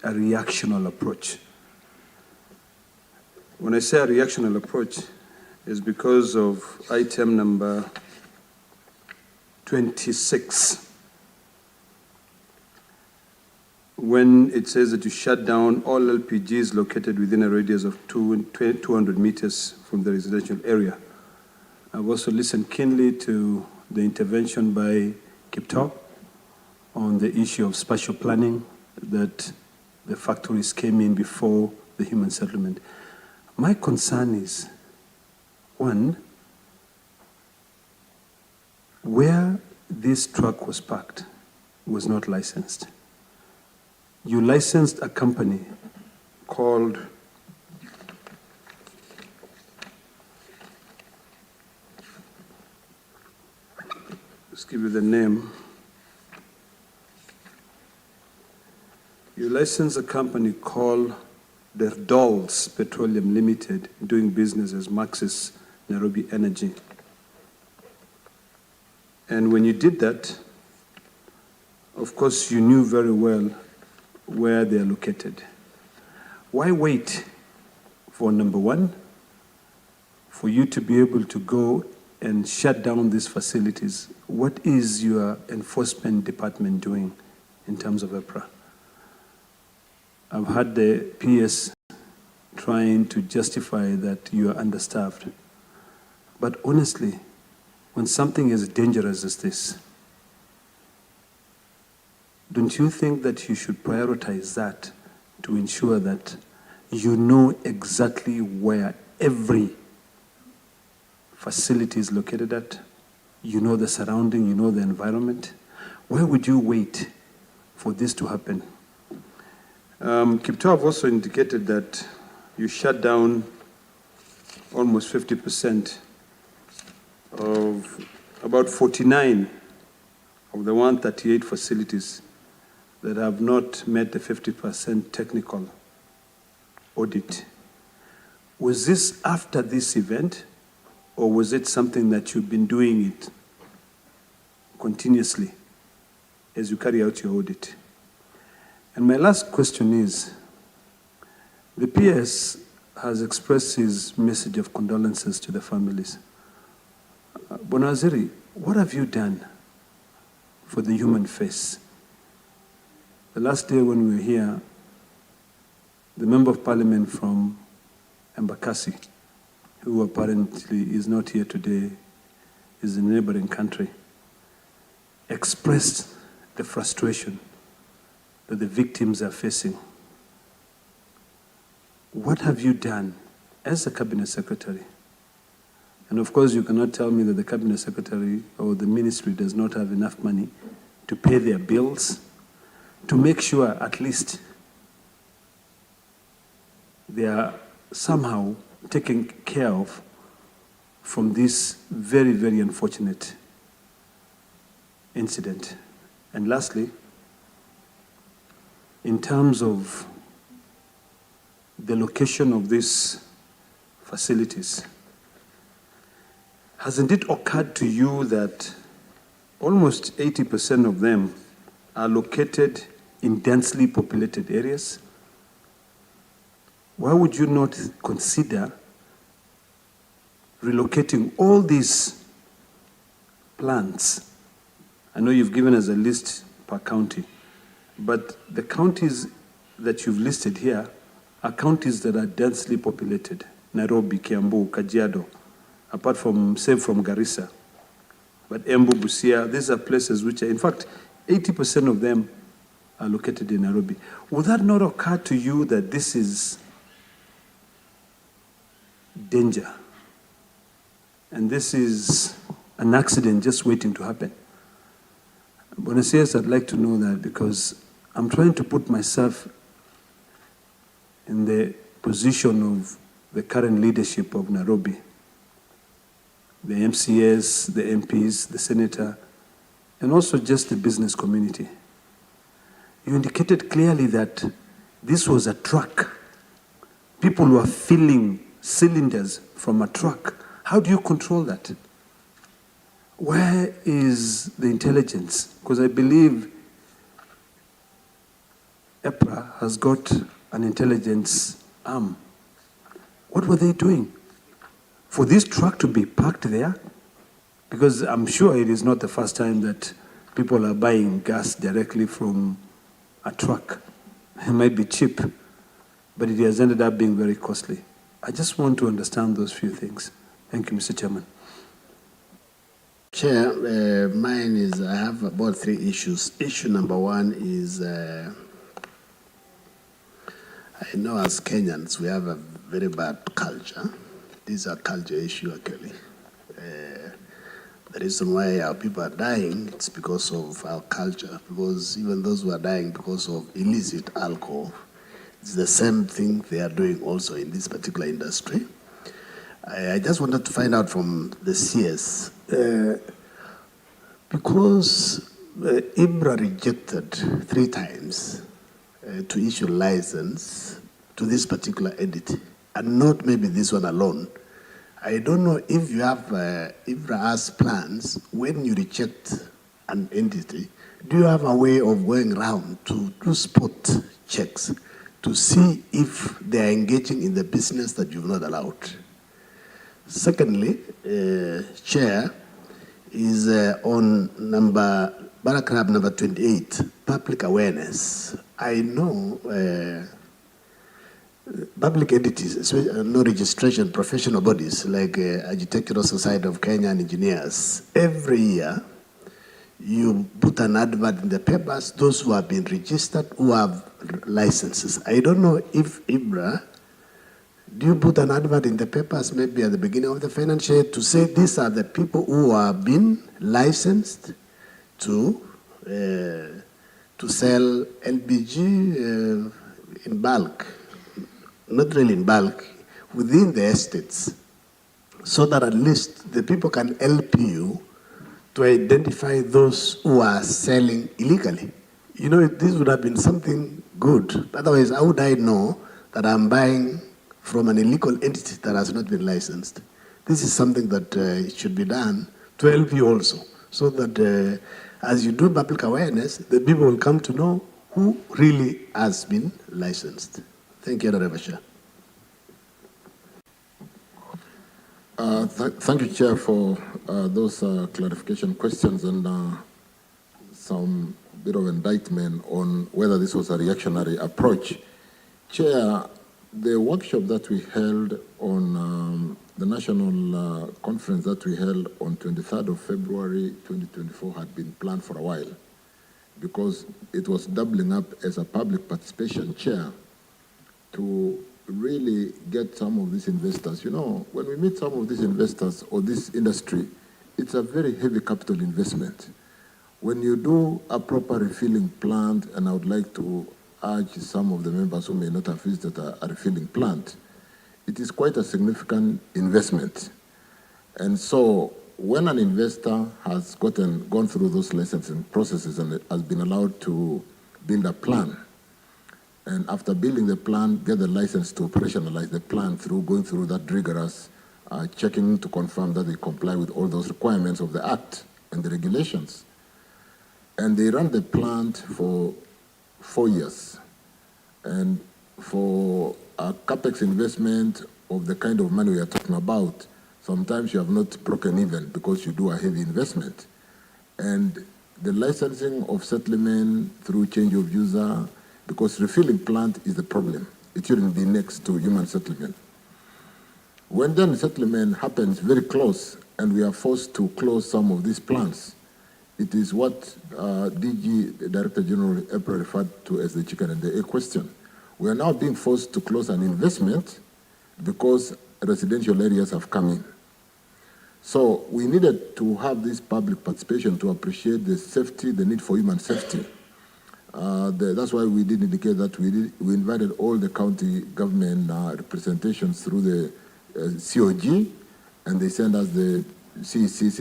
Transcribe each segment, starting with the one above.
a reactional approach. When I say a reactional approach, it's because of item number 26, when it says that you shut down all LPGs located within a radius of 200 meters from the residential area. I've also listened keenly to the intervention by Kiptop on the issue of spatial planning, that the factories came in before the human settlement. My concern is, one, where this truck was parked was not licensed. You licensed a company called let's give you the name. You licensed a company called Dolls Petroleum Limited, doing business as Maxis Nairobi Energy. And when you did that, of course, you knew very well where they are located. Why wait for, number one, for you to be able to go and shut down these facilities? What is your enforcement department doing in terms of EPRA? I've had the PS trying to justify that you are understaffed. But honestly, when something as dangerous as this, don't you think that you should prioritize that to ensure that you know exactly where every facility is located at? You know the surrounding, you know the environment. Why would you wait for this to happen? Kiptov also indicated that you shut down almost 50% of about 49 of the 138 facilities that have not met the 50% technical audit. Was this after this event, or was it something that you've been doing it continuously as you carry out your audit? And my last question is, the PS has expressed his message of condolences to the families. Bonaziri, what have you done for the human face? The last day when we were here, the Member of Parliament from Embakasi, who apparently is not here today, is in a neighboring country, expressed the frustration that the victims are facing. What have you done as a cabinet secretary? And of course, you cannot tell me that the cabinet secretary or the ministry does not have enough money to pay their bills, to make sure at least they are somehow taken care of from this very, very unfortunate incident. And lastly, in terms of the location of these facilities, hasn't it occurred to you that almost 80% of them are located in densely populated areas? Why would you not consider relocating all these plants? I know you've given us a list per county, but the counties that you've listed here are counties that are densely populated. Nairobi, Kiambu, Kajiado, apart from, say, from Garissa. But Embu, Busia, these are places which are, in fact, 80% of them are located in Nairobi. Would that not occur to you that this is danger? And this is an accident just waiting to happen? Buenos Aires, I'd like to know that, because I'm trying to put myself in the position of the current leadership of Nairobi, the MCS, the MPs, the senator, and also just the business community. You indicated clearly that this was a truck. People were filling cylinders from a truck. How do you control that? Where is the intelligence? Because I believe EPRA has got an intelligence arm. What were they doing? For this truck to be parked there? Because I'm sure it is not the first time that people are buying gas directly from a truck. It might be cheap, but it has ended up being very costly. I just want to understand those few things. Thank you, Mr. Chairman. Chair, mine is, I have about 3 issues. Issue number 1 is, I know as Kenyans, we have a very bad culture. This is a culture issue, actually. The reason why our people are dying, it's because of our culture, because even those who are dying because of illicit alcohol, it's the same thing they are doing also in this particular industry. I just wanted to find out from the CS, because IBRA rejected 3 times to issue license to this particular entity, and not maybe this one alone. I don't know if you have, IBRA has plans, when you reject an entity, do you have a way of going around to do spot checks to see if they are engaging in the business that you've not allowed? Secondly, Chair, is on paragraph number 28, public awareness. I know public entities, no registration, professional bodies like Architectural Society of Kenya and engineers, every year you put an advert in the papers, those who have been registered, who have licenses. I don't know if IBRA, do you put an advert in the papers maybe at the beginning of the financial year to say these are the people who have been licensed to sell LPG in bulk, not really in bulk, within the estates, so that at least the people can help you to identify those who are selling illegally? You know, this would have been something good. Otherwise, how would I know that I'm buying from an illegal entity that has not been licensed? This is something that should be done to help you also, so that as you do public awareness, the people will come to know who really has been licensed. Thank you, Honorable Chair. Thank you, Chair, for those clarification questions and some bit of indictment on whether this was a reactionary approach. Chair, the workshop that we held on the national conference that we held on 23rd of February 2024 had been planned for a while, because it was doubling up as a public participation, Chair, to really get some of these investors. You know, when we meet some of these investors or this industry, it's a very heavy capital investment. When you do a proper refilling plant, and I would like to urge some of the members who may not have visited a refilling plant, it is quite a significant investment. And so when an investor has gone through those licensing processes and has been allowed to build a plan, and after building the plan, get the license to operationalize the plan through going through that rigorous checking to confirm that they comply with all those requirements of the Act and the regulations. And they run the plant for 4 years. And for a CapEx investment of the kind of money we are talking about, sometimes you have not broken even because you do a heavy investment. And the licensing of settlement through change of user, because refilling plant is the problem. It shouldn't be next to human settlement. When then settlement happens very close and we are forced to close some of these plants, it is what DG, Director General April, referred to as the chicken and the egg question. We are now being forced to close an investment because residential areas have come in. So we needed to have this public participation to appreciate the safety, the need for human safety. That's why we did indicate that we invited all the county government representations through the COG, and they sent us the CECs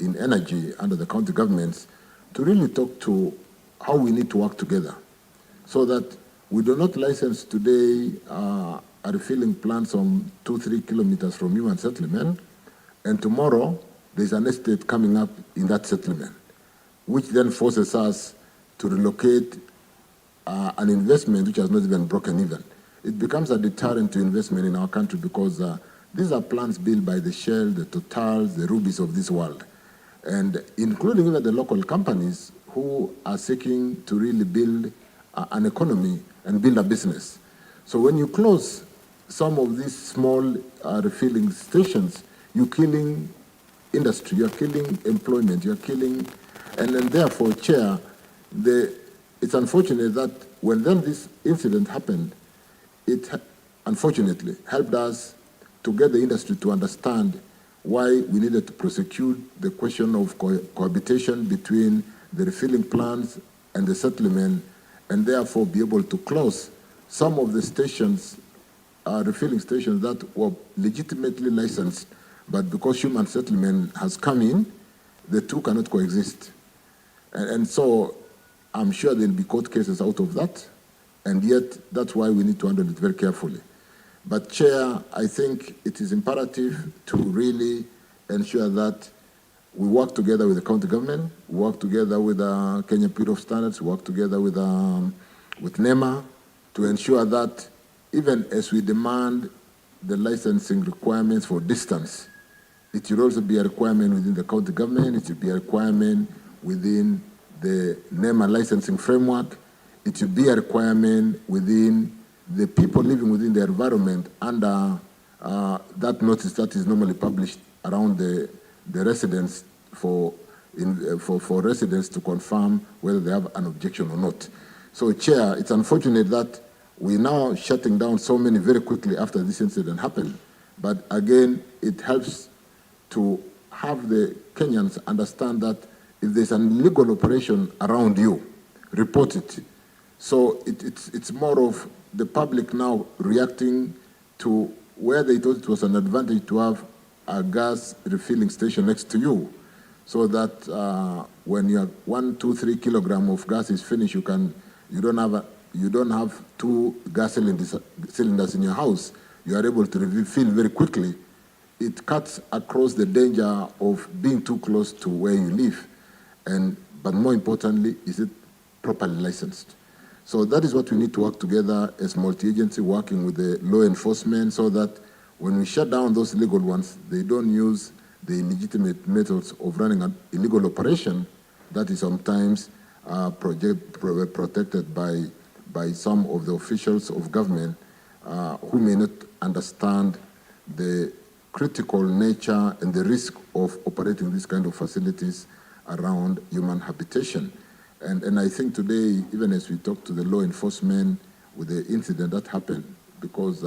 in energy under the county governments to really talk to how we need to work together, so that we do not license today a refilling plant some 2-3 kilometers from human settlement, and tomorrow there's an estate coming up in that settlement, which then forces us to relocate an investment which has not even broken even. It becomes a deterrent to investment in our country because these are plants built by the Shell, the Totals, the Rubies of this world, and including even the local companies who are seeking to really build an economy and build a business. So when you close some of these small refilling stations, you're killing industry, you're killing employment, you're killing, and then therefore, Chair, it's unfortunate that when then this incident happened, it unfortunately helped us to get the industry to understand why we needed to prosecute the question of cohabitation between the refilling plants and the settlement, and therefore be able to close some of the stations, refilling stations that were legitimately licensed, but because human settlement has come in, the two cannot coexist. And so I'm sure there'll be court cases out of that, and yet that's why we need to handle it very carefully. But Chair, I think it is imperative to really ensure that we work together with the county government, we work together with Kenya Bureau of Standards, we work together with NEMA to ensure that even as we demand the licensing requirements for distance, it should also be a requirement within the county government, it should be a requirement within the NEMA licensing framework, it should be a requirement within the people living within the environment under that notice that is normally published around the residents for residents to confirm whether they have an objection or not. So, Chair, it's unfortunate that we're now shutting down so many very quickly after this incident happened. But again, it helps to have the Kenyans understand that if there's an illegal operation around you, report it. So it's more of the public now reacting to where they thought it was an advantage to have a gas refilling station next to you, so that when your 1, 2, 3 kilogram of gas is finished, you don't have 2 gas cylinders in your house. You are able to refill very quickly. It cuts across the danger of being too close to where you live, but more importantly, is it properly licensed? So that is what we need to work together as multi-agency, working with the law enforcement, so that when we shut down those illegal ones, they don't use the illegitimate methods of running an illegal operation that is sometimes protected by some of the officials of government who may not understand the critical nature and the risk of operating these kind of facilities around human habitation. And I think today, even as we talk to the law enforcement with the incident that happened, because,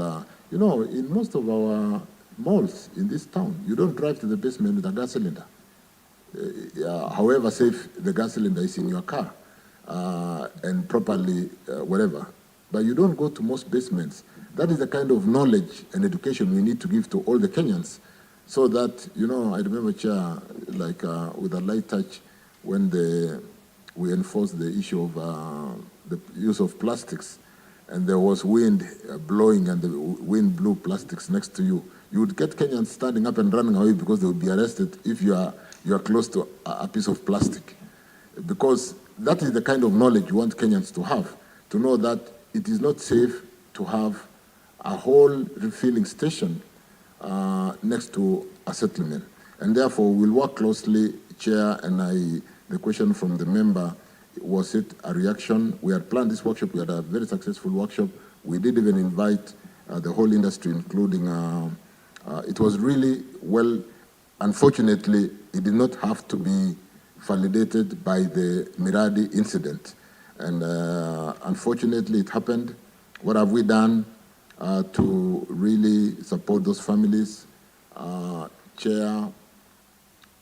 in most of our malls in this town, you don't drive to the basement with a gas cylinder. However safe the gas cylinder is in your car and properly whatever. But you don't go to most basements. That is the kind of knowledge and education we need to give to all the Kenyans, so that, I remember, Chair, like with a light touch, when we enforced the issue of the use of plastics, and there was wind blowing and the wind blew plastics next to you, you would get Kenyans standing up and running away because they would be arrested if you are close to a piece of plastic. Because that is the kind of knowledge you want Kenyans to have, to know that it is not safe to have a whole refilling station next to a settlement. And therefore, we'll work closely, Chair, and the question from the member, was it a reaction? We had planned this workshop, we had a very successful workshop. We did even invite the whole industry, including, it was really well, unfortunately, it did not have to be validated by the Miradi incident. And unfortunately, it happened. What have we done to really support those families? Chair,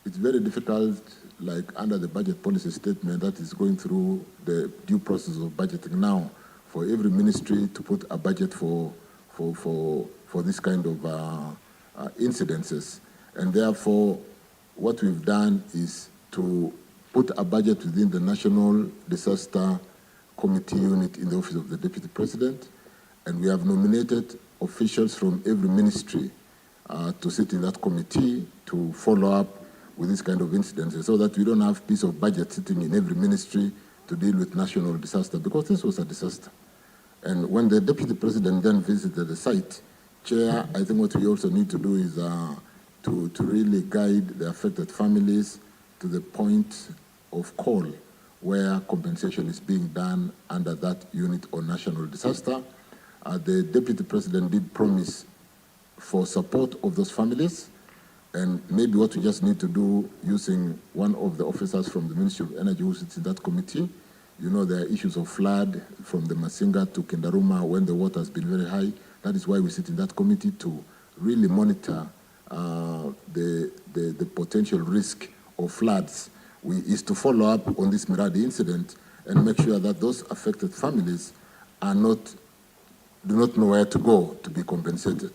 it's very difficult, like under the budget policy statement that is going through the due process of budgeting now, for every ministry to put a budget for this kind of incidences. And therefore, what we've done is to put a budget within the National Disaster Committee unit in the Office of the Deputy President, and we have nominated officials from every ministry to sit in that committee to follow up with this kind of incidences, so that we don't have piece of budget sitting in every ministry to deal with national disaster, because this was a disaster. And when the Deputy President then visited the site, Chair, I think what we also need to do is to really guide the affected families to the point of call where compensation is being done under that unit on national disaster. The Deputy President did promise for support of those families, and maybe what we just need to do, using one of the officers from the Ministry of Energy who sits in that committee. You know, there are issues of flood from the Masinga to Kindaruma when the water has been very high. That is why we sit in that committee to really monitor the potential risk of floods. Is to follow up on this Miradi incident and make sure that those affected families do not know where to go to be compensated.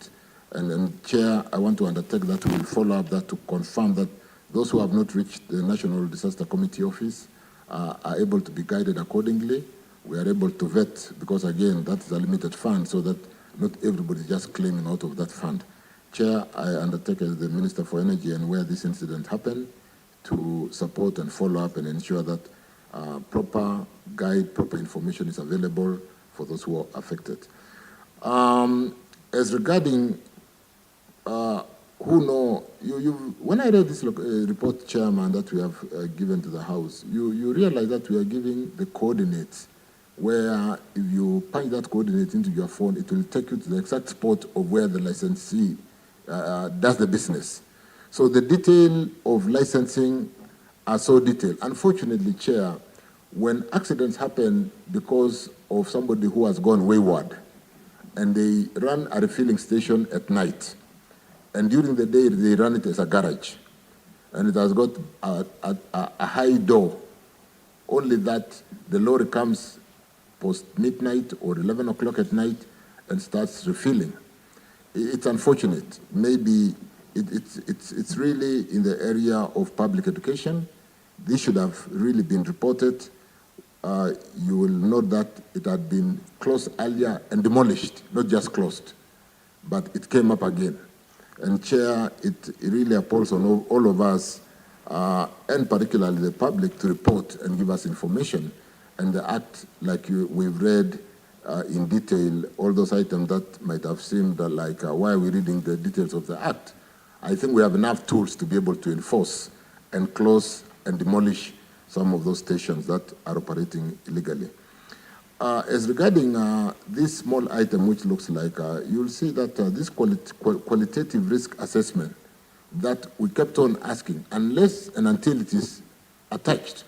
And Chair, I want to undertake that we will follow up that to confirm that those who have not reached the National Disaster Committee office are able to be guided accordingly. We are able to vet, because again, that is a limited fund, so that not everybody is just claiming out of that fund. Chair, I undertake as the Minister for Energy and where this incident happened to support and follow up and ensure that proper information is available for those who are affected. As regarding when I read this report, Chairman, that we have given to the House, you realize that we are giving the coordinates where if you punch that coordinate into your phone, it will take you to the exact spot of where the licensee does the business. So the detail of licensing are so detailed. Unfortunately, Chair, when accidents happen because of somebody who has gone wayward and they run a refilling station at night, and during the day they run it as a garage, and it has got a high door, only that the lorry comes post-midnight or 11 o'clock at night and starts refilling. It's unfortunate. Maybe it's really in the area of public education. This should have really been reported. You will note that it had been closed earlier and demolished, not just closed, but it came up again. And Chair, it really appalls on all of us, and particularly the public, to report and give us information. And the Act, like we've read in detail, all those items that might have seemed like, why are we reading the details of the Act? I think we have enough tools to be able to enforce and close and demolish some of those stations that are operating illegally. As regarding this small item, which looks like, you'll see that this qualitative risk assessment that we kept on asking, unless and until it is attached,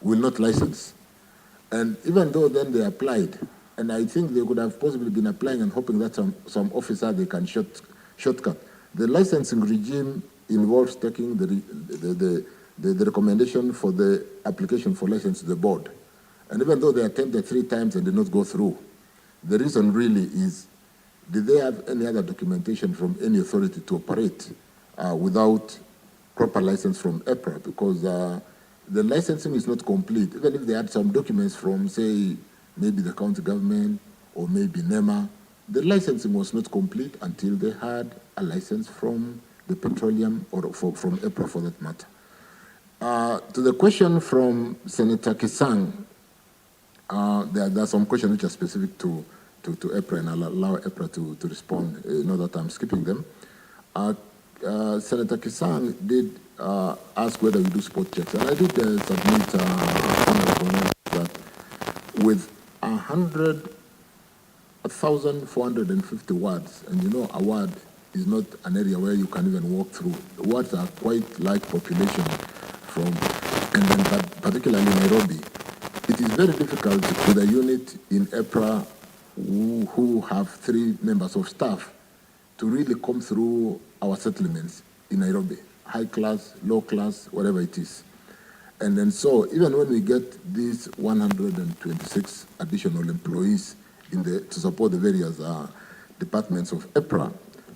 will not license. And even though then they applied, and I think they could have possibly been applying and hoping that some officer they can shortcut. The licensing regime involves taking the recommendation for the application for license to the board. And even though they attempted 3 times and did not go through, the reason really is, did they have any other documentation from any authority to operate without proper license from EPRA? Because the licensing is not complete. Even if they had some documents from, say, maybe the county government or maybe NEMA, the licensing was not complete until they had a license from the Petroleum or from EPRA for that matter. To the question from Senator Kisang, there are some questions which are specific to EPRA, and I'll allow EPRA to respond. You know that I'm skipping them. Senator Kisang did ask whether we do spot checks, and I did submit that with 1,450 words, and you know a word is not an area where you can even walk through. The words are quite large population and then particularly Nairobi. It is very difficult with a unit in EPRA who have 3 members of staff to really come through our settlements in Nairobi, high class, low class, whatever it is. And then so even when we get these 126 additional employees to support the various departments of EPRA,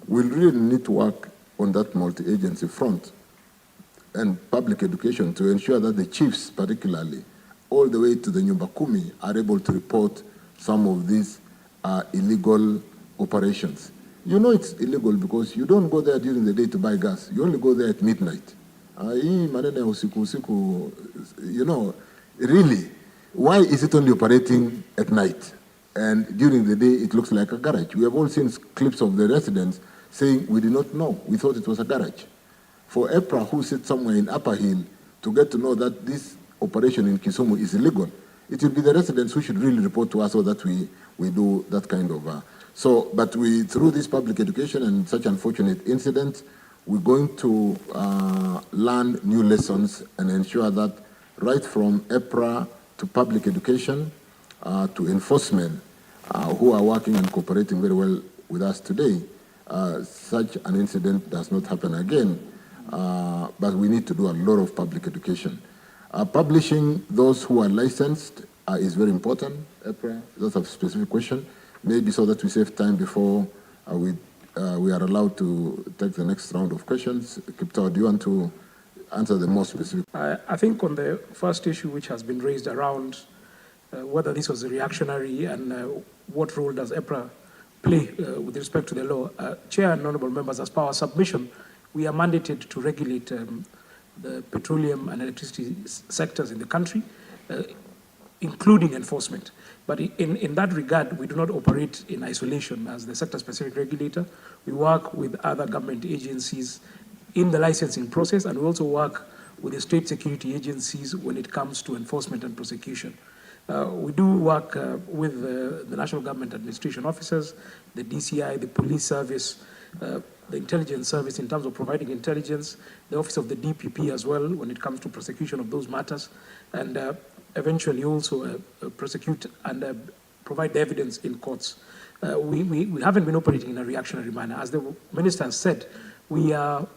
we'll really need to work on that multi-agency front and public education to ensure that the chiefs particularly, all the way to the Nyumba Kumi, are able to report some of these illegal operations. You know it's illegal because you don't go there during the day to buy gas. You only go there at midnight. You know, really. Why is it only operating at night? And during the day, it looks like a garage. We have all seen clips of the residents saying, we did not know, we thought it was a garage. For EPRA, who sits somewhere in Upper Hill, to get to know that this operation in Kisumu is illegal, it will be the residents who should really report to us so that we do that kind of... but through this public education and such unfortunate incidents, we're going to learn new lessons and ensure that right from EPRA to public education to enforcement, who are working and cooperating very well with us today, such an incident does not happen again. But we need to do a lot of public education. Publishing those who are licensed is very important. EPRA, that's a specific question. Maybe so that we save time before we are allowed to take the next round of questions. Kiptao, do you want to answer the more specific? I think on the first issue which has been raised around whether this was reactionary and what role does EPRA play with respect to the law. Chair and honorable members, as per our submission, we are mandated to regulate the petroleum and electricity sectors in the country, including enforcement. But in that regard, we do not operate in isolation as the sector-specific regulator. We work with other government agencies in the licensing process, and we also work with the state security agencies when it comes to enforcement and prosecution. We do work with the National Government Administration Officers, the DCI, the Police Service, the Intelligence Service in terms of providing intelligence, the Office of the DPP as well when it comes to prosecution of those matters, and eventually also prosecute and provide the evidence in courts. We haven't been operating in a reactionary manner. As the Minister has said, we are,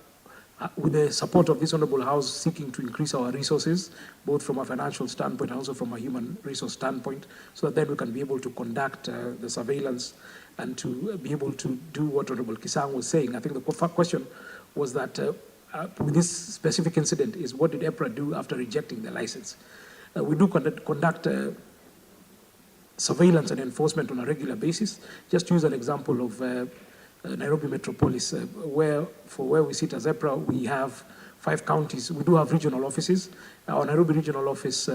with the support of this Honourable House, seeking to increase our resources, both from a financial standpoint and also from a human resource standpoint, so that then we can be able to conduct the surveillance and to be able to do what Honourable Kisang was saying. I think the question was that with this specific incident is what did EPRA do after rejecting the license? We do conduct surveillance and enforcement on a regular basis. Just use an example of Nairobi Metropolis, where we sit as EPRA, we have 5 counties. We do have regional offices. Our Nairobi regional office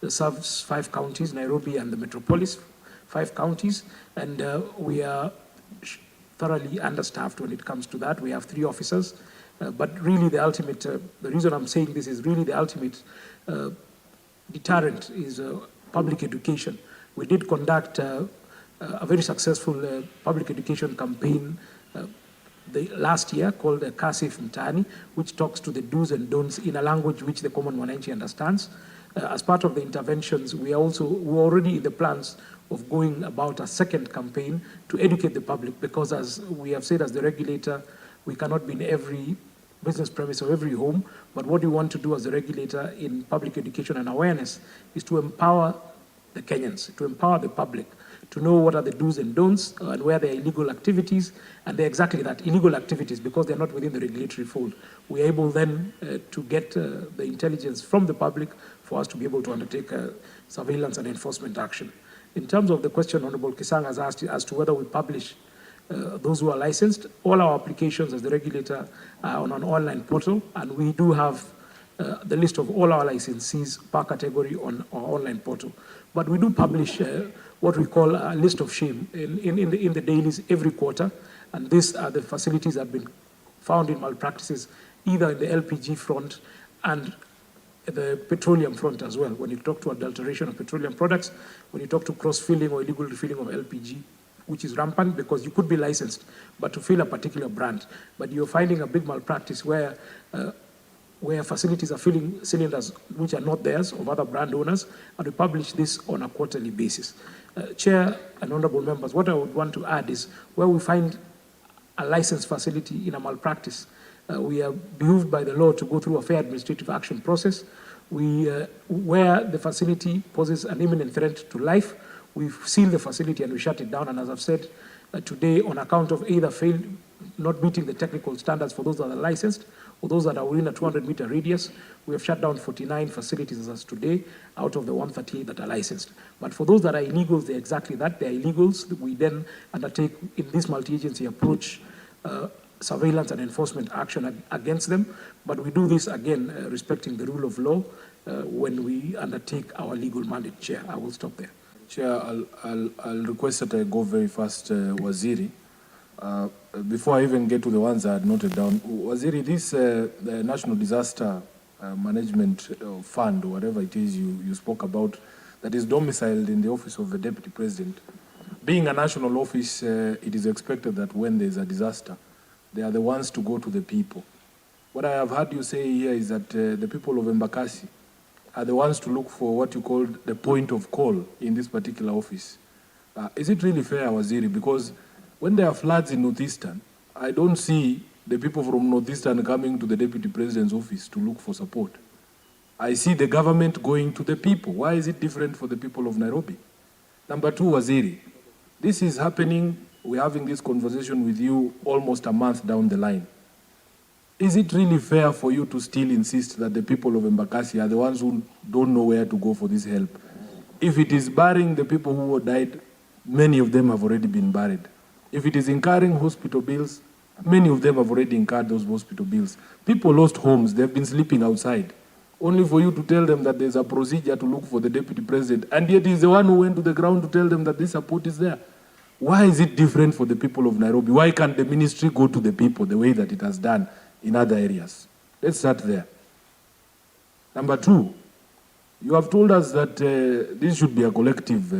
serves 5 counties, Nairobi and the Metropolis, 5 counties, and we are thoroughly understaffed when it comes to that. We have 3 officers, but really the ultimate, the reason I'm saying this is really the ultimate deterrent is public education. We did conduct a very successful public education campaign last year called Kasif Mtaani, which talks to the do's and don'ts in a language which the common mwananchi understands. As part of the interventions, we're already in the plans of going about a second campaign to educate the public, because as we have said as the regulator, we cannot be in every business premise or every home, but what we want to do as the regulator in public education and awareness is to empower the Kenyans, to empower the public, to know what are the do's and don'ts and where there are illegal activities, and they're exactly that, illegal activities, because they're not within the regulatory fold. We're able then to get the intelligence from the public for us to be able to undertake surveillance and enforcement action. In terms of the question Honorable Kisang has asked as to whether we publish those who are licensed, all our applications as the regulator are on an online portal, and we do have the list of all our licensees per category on our online portal. But we do publish what we call a list of shame in the dailies every quarter, and these are the facilities that have been found in malpractices, either in the LPG front and the petroleum front as well. When you talk to adulteration of petroleum products, when you talk to cross-filling or illegal refilling of LPG, which is rampant because you could be licensed, but to fill a particular brand. But you're finding a big malpractice where facilities are filling cylinders which are not theirs, of other brand owners, and we publish this on a quarterly basis. Chair and honorable members, what I would want to add is where we find a licensed facility in a malpractice, we are behooved by the law to go through a fair administrative action process. Where the facility poses an imminent threat to life, we seal the facility and we shut it down. And as I've said today, on account of either not meeting the technical standards for those that are licensed or those that are within a 200-meter radius, we have shut down 49 facilities as today out of the 138 that are licensed. But for those that are illegals, they're exactly that. They're illegals. We then undertake, in this multi-agency approach, surveillance and enforcement action against them. But we do this, again, respecting the rule of law when we undertake our legal mandate. Chair, I will stop there. Chair, I'll request that I go very fast, Waziri. Before I even get to the ones I had noted down, Waziri, this the National Disaster Management Fund, or whatever it is you spoke about, that is domiciled in the office of the Deputy President. Being a national office, it is expected that when there's a disaster, they are the ones to go to the people. What I have heard you say here is that the people of Embakasi are the ones to look for what you call the point of call in this particular office. Is it really fair, Waziri? Because when there are floods in Northeastern, I don't see the people from Northeastern coming to the Deputy President's office to look for support. I see the government going to the people. Why is it different for the people of Nairobi? Number two, Waziri, this is happening, we're having this conversation with you almost a month down the line. Is it really fair for you to still insist that the people of Embakasi are the ones who don't know where to go for this help? If it is burying the people who died, many of them have already been buried. If it is incurring hospital bills, many of them have already incurred those hospital bills. People lost homes, they've been sleeping outside, only for you to tell them that there's a procedure to look for the Deputy President, and yet he's the one who went to the ground to tell them that this support is there. Why is it different for the people of Nairobi? Why can't the ministry go to the people the way that it has done in other areas? Let's start there. Number two, you have told us that this should be a collective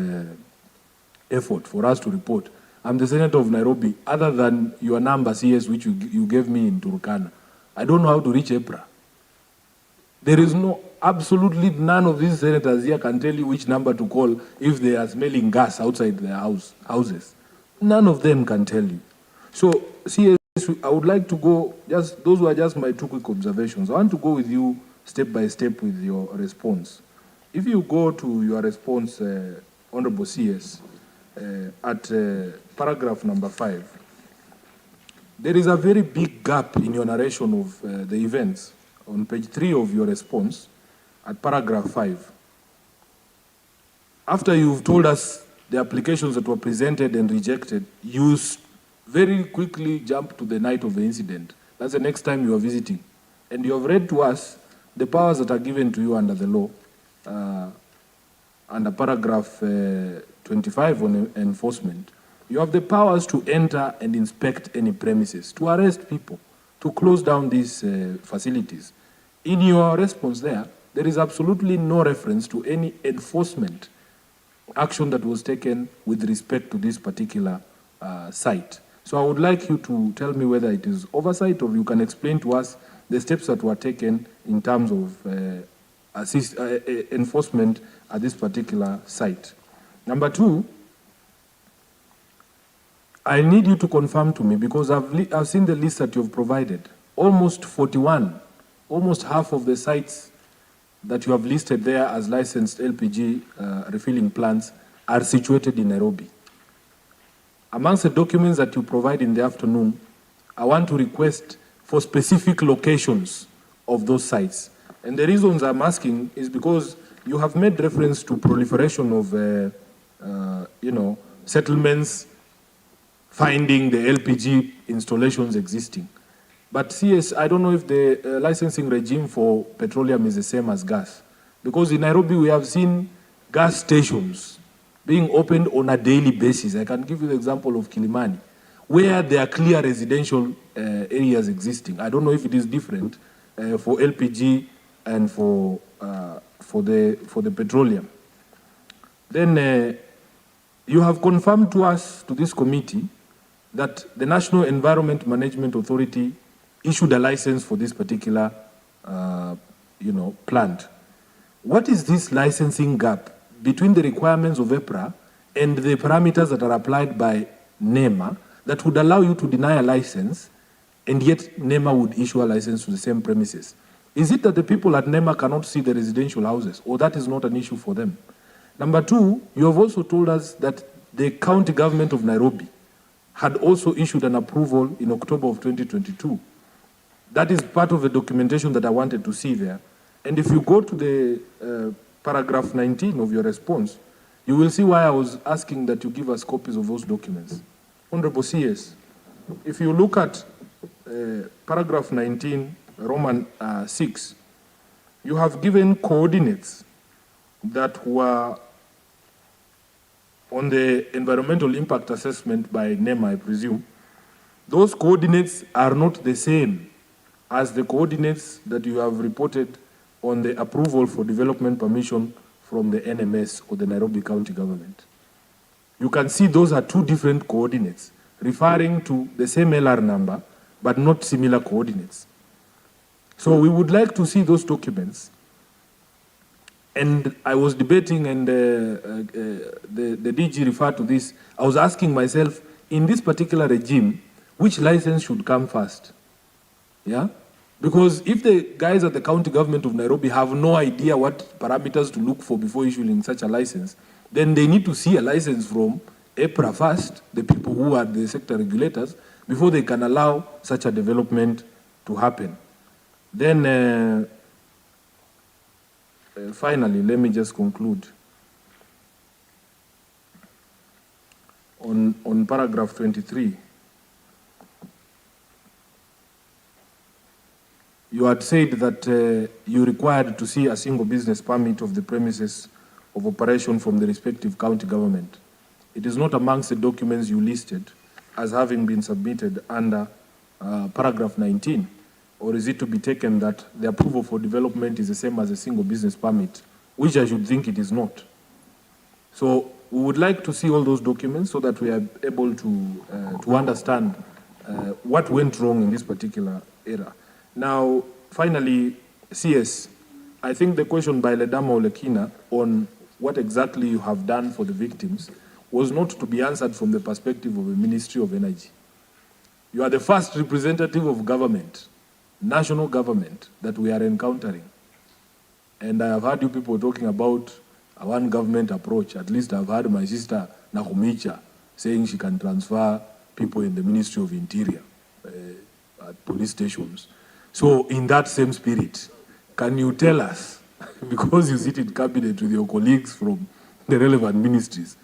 effort for us to report. I'm the Senator of Nairobi, other than your number, CS, which you gave me in Turkana. I don't know how to reach EPRA. There is absolutely none of these senators here can tell you which number to call if they are smelling gas outside their houses. None of them can tell you. So, CS, I would like to go, those were just my two quick observations. I want to go with you step by step with your response. If you go to your response, Honorable CS, at paragraph number 5, there is a very big gap in your narration of the events. On page 3 of your response, at paragraph 5, after you've told us the applications that were presented and rejected, you very quickly jump to the night of the incident. That's the next time you are visiting. And you have read to us the powers that are given to you under the law, under paragraph 25 on enforcement. You have the powers to enter and inspect any premises, to arrest people, to close down these facilities. In your response there is absolutely no reference to any enforcement action that was taken with respect to this particular site. So I would like you to tell me whether it is oversight, or you can explain to us the steps that were taken in terms of enforcement at this particular site. Number two, I need you to confirm to me, because I've seen the list that you've provided. Almost 41, almost half of the sites that you have listed there as licensed LPG refilling plants are situated in Nairobi. Amongst the documents that you provide in the afternoon, I want to request for specific locations of those sites. And the reasons I'm asking is because you have made reference to proliferation of, settlements finding the LPG installations existing. But CS, I don't know if the licensing regime for petroleum is the same as gas. Because in Nairobi, we have seen gas stations being opened on a daily basis. I can give you the example of Kilimani, where there are clear residential areas existing. I don't know if it is different for LPG and for the petroleum. Then you have confirmed to us, to this committee, that the National Environment Management Authority issued a license for this particular, plant. What is this licensing gap between the requirements of EPRA and the parameters that are applied by NEMA that would allow you to deny a license, and yet NEMA would issue a license to the same premises? Is it that the people at NEMA cannot see the residential houses, or that is not an issue for them? Number two, you have also told us that the county government of Nairobi had also issued an approval in October of 2022. That is part of the documentation that I wanted to see there. And if you go to the paragraph 19 of your response, you will see why I was asking that you give us copies of those documents. Honorable CS, if you look at paragraph 19, Roman 6, you have given coordinates that were on the environmental impact assessment by NEMA, I presume. Those coordinates are not the same as the coordinates that you have reported on the approval for development permission from the NMS or the Nairobi County Government. You can see those are two different coordinates referring to the same LR number but not similar coordinates. So we would like to see those documents. And I was debating, and the DG referred to this. I was asking myself, in this particular regime, which license should come first? Yeah? Because if the guys at the county government of Nairobi have no idea what parameters to look for before issuing such a license, then they need to see a license from EPRA first, the people who are the sector regulators, before they can allow such a development to happen. Then, finally, let me just conclude. On paragraph 23, you had said that you required to see a single business permit of the premises of operation from the respective county government. It is not amongst the documents you listed as having been submitted under paragraph 19. Or is it to be taken that the approval for development is the same as a single business permit, which I should think it is not? So we would like to see all those documents so that we are able to understand what went wrong in this particular era. Now, finally, CS, I think the question by Ledama Olekina on what exactly you have done for the victims was not to be answered from the perspective of the Ministry of Energy. You are the first representative of government, national government, that we are encountering. And I have heard you people talking about a one government approach. At least I've heard my sister Nahumicha saying she can transfer people in the Ministry of Interior at police stations. So in that same spirit, can you tell us, because you sit in cabinet with your colleagues from the relevant ministries,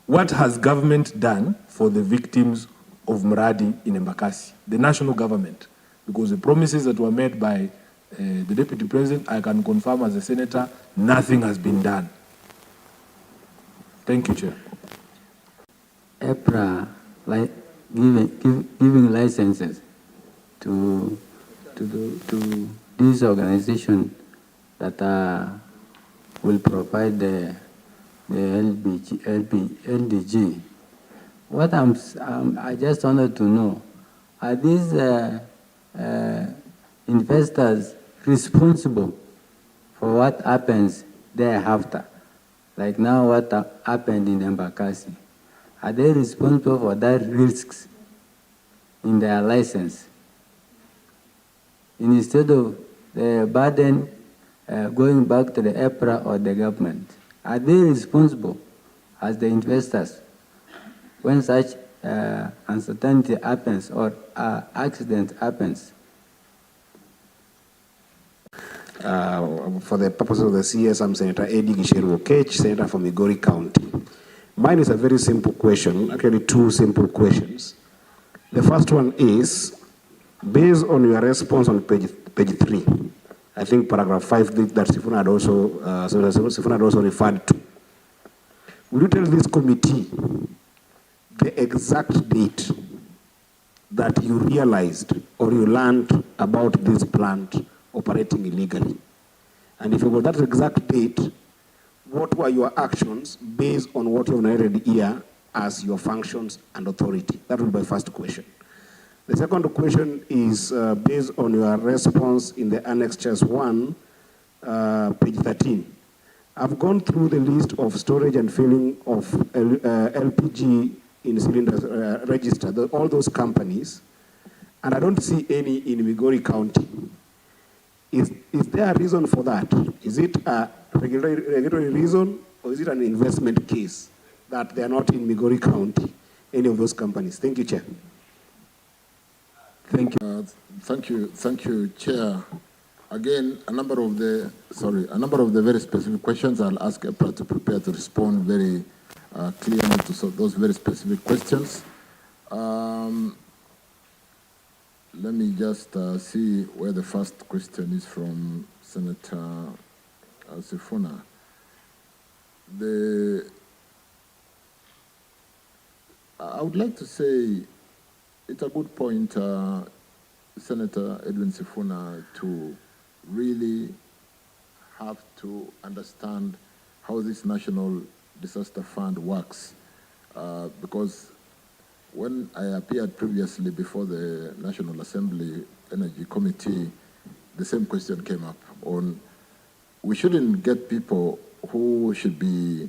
what has government done for the victims of Mradi in Embakasi, the national government? Because the promises that were made by the Deputy President, I can confirm as a senator, nothing has been done. Thank you, Chair. EPRA giving licenses to this organization that will provide the LDG. What I just wanted to know, are these investors responsible for what happens thereafter? Like now what happened in Embakasi. Are they responsible for that risks in their license? Instead of the burden going back to the EPRA or the government, are they responsible as the investors when such uncertainty happens or accident happens? For the purpose of the CS, I'm Senator Eddie Gisheru-Okech, Senator from Migori County. Mine is a very simple question, actually two simple questions. The first one is, based on your response on page 3, I think paragraph 5 that Sifuna had also referred to, will you tell this committee the exact date that you realized or you learned about this plant operating illegally? And if you got that exact date, what were your actions based on what you have narrated here as your functions and authority? That will be my first question. The second question is based on your response in the Annexures 1, page 13. I've gone through the list of storage and filling of LPG in cylinders register, all those companies, and I don't see any in Migori County. Is there a reason for that? Is it a regulatory reason, or is it an investment case that they are not in Migori County, any of those companies? Thank you, Chair. Thank you. Thank you, Chair. Again, a number of the very specific questions. I'll ask EPRA to prepare to respond very clearly to those very specific questions. let me just see where the first question is from Senator Sifuna. I would like to say it's a good point, Senator Edwin Sifuna, to really have to understand how this National Disaster Fund works, because when I appeared previously before the National Assembly Energy Committee, the same question came up on we shouldn't get people who should be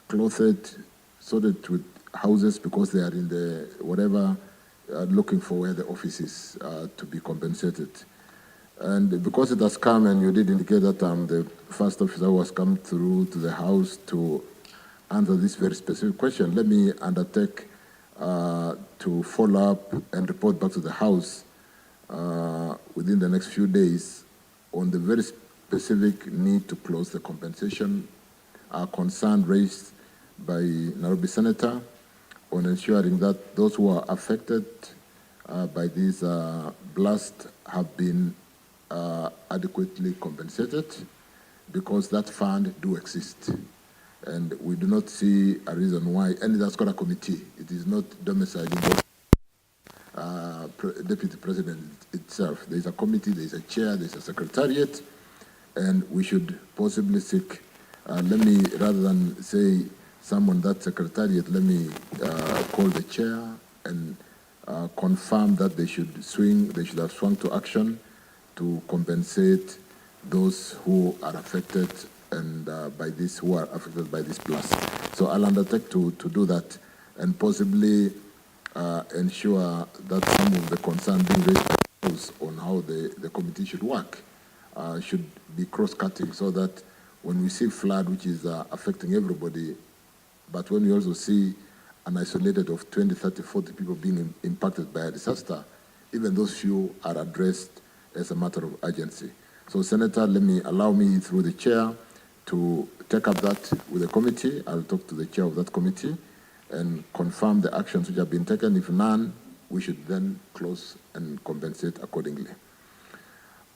clothed, sorted with houses because they are in the whatever, looking for where the office is to be compensated. And because it has come, and you did indicate that the first officer was come through to the house to answer this very specific question, let me undertake to follow up and report back to the House within the next few days on the very specific need to close the compensation concern raised by Nairobi Senator on ensuring that those who are affected by this blast have been adequately compensated, because that fund do exist. And we do not see a reason why, and that's got a committee. It is not domiciled in the Deputy President itself. There is a committee, there is a chair, there is a secretariat, and we should possibly seek, let me, rather than say someone that secretariat, let me call the chair and confirm that they should have swung to action to compensate those who are affected and who are affected by this blast. So I'll undertake to do that and possibly ensure that some of the concern being raised on how the committee should work should be cross-cutting, so that when we see flood, which is affecting everybody, but when we also see an isolated of 20, 30, 40 people being impacted by a disaster, even those few are addressed as a matter of urgency. So, Senator, allow me through the chair to take up that with the committee. I'll talk to the chair of that committee and confirm the actions which have been taken. If none, we should then close and compensate accordingly.